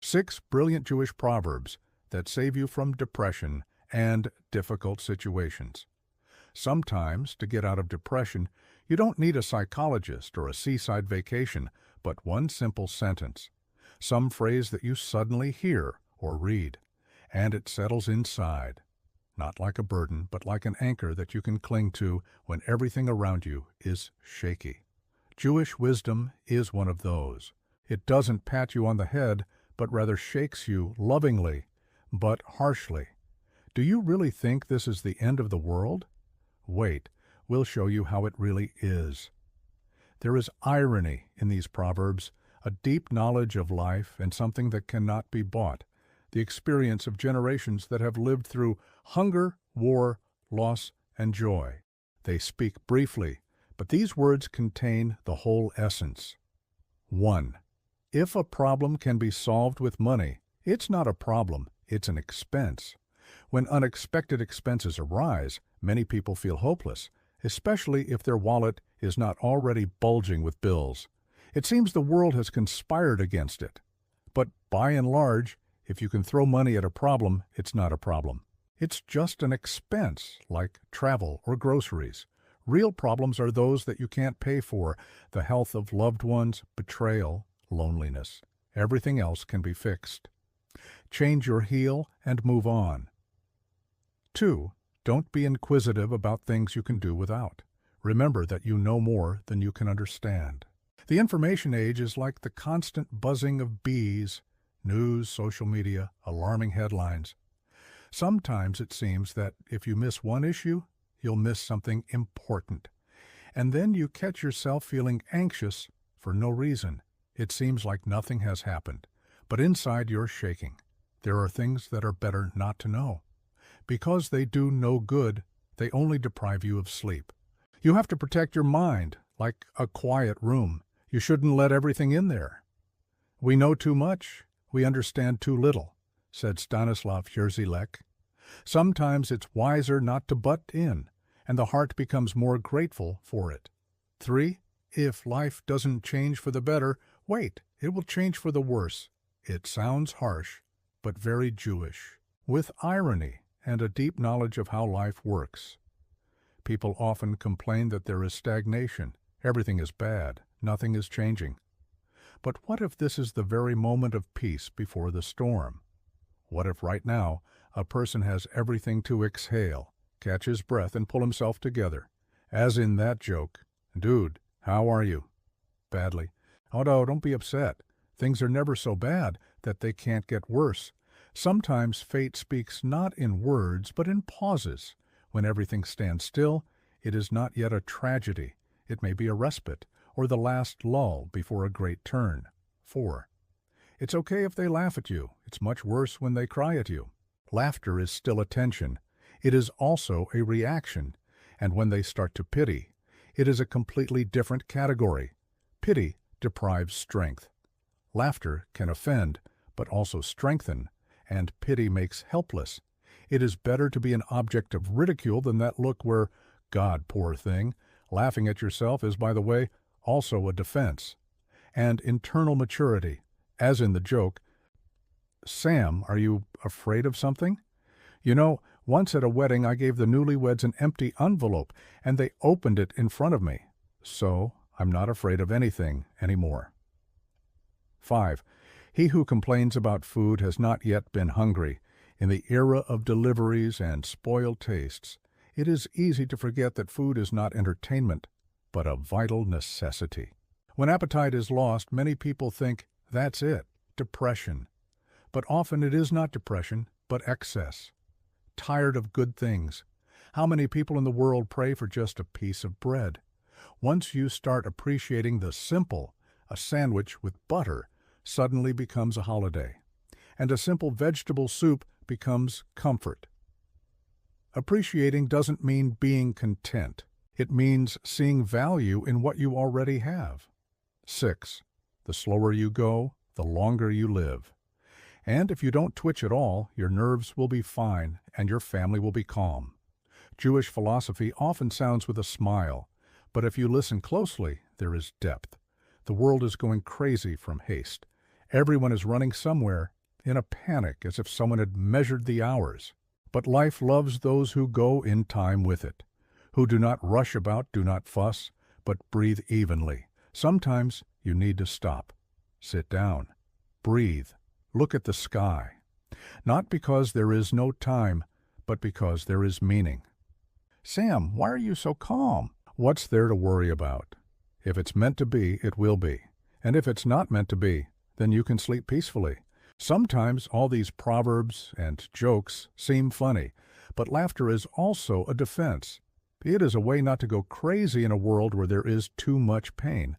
6 brilliant Jewish proverbs that save you from depression and difficult situations. Sometimes, to get out of depression, you don't need a psychologist or a seaside vacation, but one simple sentence, some phrase that you suddenly hear or read, and it settles inside, not like a burden, but like an anchor that you can cling to when everything around you is shaky. Jewish wisdom is one of those. It doesn't pat you on the head, but rather shakes you lovingly, but harshly. Do you really think this is the end of the world? Wait, we'll show you how it really is. There is irony in these proverbs, a deep knowledge of life and something that cannot be bought, the experience of generations that have lived through hunger, war, loss, and joy. They speak briefly, but these words contain the whole essence. 1. If a problem can be solved with money, it's not a problem, it's an expense. When unexpected expenses arise, many people feel hopeless, especially if their wallet is not already bulging with bills. It seems the world has conspired against it. But by and large, if you can throw money at a problem, it's not a problem. It's just an expense, like travel or groceries. Real problems are those that you can't pay for, the health of loved ones, betrayal, loneliness. Everything else can be fixed. Change your heel and move on. 2. Don't be inquisitive about things you can do without. Remember that you know more than you can understand. The information age is like the constant buzzing of bees, news, social media, alarming headlines. Sometimes it seems that if you miss one issue, you'll miss something important. And then you catch yourself feeling anxious for no reason. It seems like nothing has happened, but inside you're shaking. There are things that are better not to know. Because they do no good, they only deprive you of sleep. You have to protect your mind, like a quiet room. You shouldn't let everything in there. We know too much, we understand too little, said Stanislav Yerzilek. Sometimes it's wiser not to butt in, and the heart becomes more grateful for it. 3. If life doesn't change for the better, wait, it will change for the worse. It sounds harsh, but very Jewish, with irony and a deep knowledge of how life works. People often complain that there is stagnation, everything is bad, nothing is changing. But what if this is the very moment of peace before the storm? What if right now a person has everything to exhale, catch his breath and pull himself together? As in that joke, "Dude, how are you?" Badly. "Oh no, don't be upset. Things are never so bad that they can't get worse." Sometimes fate speaks not in words, but in pauses. When everything stands still, it is not yet a tragedy. It may be a respite, or the last lull before a great turn. 4. It's okay if they laugh at you. It's much worse when they cry at you. Laughter is still attention. It is also a reaction. And when they start to pity, it is a completely different category. Pity deprives strength. Laughter can offend, but also strengthen, and pity makes helpless. It is better to be an object of ridicule than that look where, "God, poor thing." Laughing at yourself is, by the way, also a defense. And internal maturity, as in the joke, "Sam, are you afraid of something?" You know, once at a wedding I gave the newlyweds an empty envelope, and they opened it in front of me. So I'm not afraid of anything anymore. 5. He who complains about food has not yet been hungry. In the era of deliveries and spoiled tastes, it is easy to forget that food is not entertainment, but a vital necessity. When appetite is lost, many people think, that's it, depression. But often it is not depression, but excess. Tired of good things. How many people in the world pray for just a piece of bread? Once you start appreciating the simple, a sandwich with butter suddenly becomes a holiday, and a simple vegetable soup becomes comfort. Appreciating doesn't mean being content. It means seeing value in what you already have. 6. The slower you go, the longer you live. And if you don't twitch at all, your nerves will be fine and your family will be calm. Jewish philosophy often sounds with a smile, but if you listen closely, there is depth. The world is going crazy from haste. Everyone is running somewhere, in a panic as if someone had measured the hours. But life loves those who go in time with it, who do not rush about, do not fuss, but breathe evenly. Sometimes you need to stop, sit down, breathe, look at the sky. Not because there is no time, but because there is meaning. Sam, why are you so calm? What's there to worry about? If it's meant to be, it will be. And if it's not meant to be, then you can sleep peacefully. Sometimes all these proverbs and jokes seem funny, but laughter is also a defense. It is a way not to go crazy in a world where there is too much pain.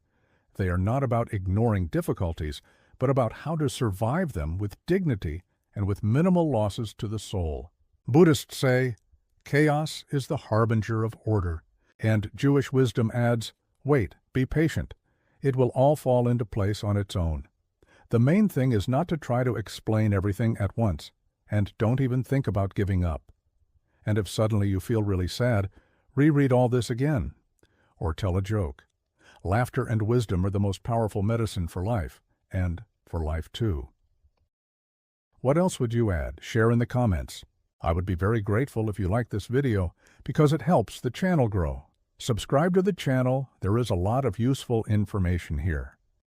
They are not about ignoring difficulties, but about how to survive them with dignity and with minimal losses to the soul. Buddhists say, chaos is the harbinger of order, and Jewish wisdom adds, wait, be patient. It will all fall into place on its own. The main thing is not to try to explain everything at once, and don't even think about giving up. And if suddenly you feel really sad, reread all this again, or tell a joke. Laughter and wisdom are the most powerful medicine for life, and for life too. What else would you add? Share in the comments. I would be very grateful if you like this video because it helps the channel grow. Subscribe to the channel. There is a lot of useful information here.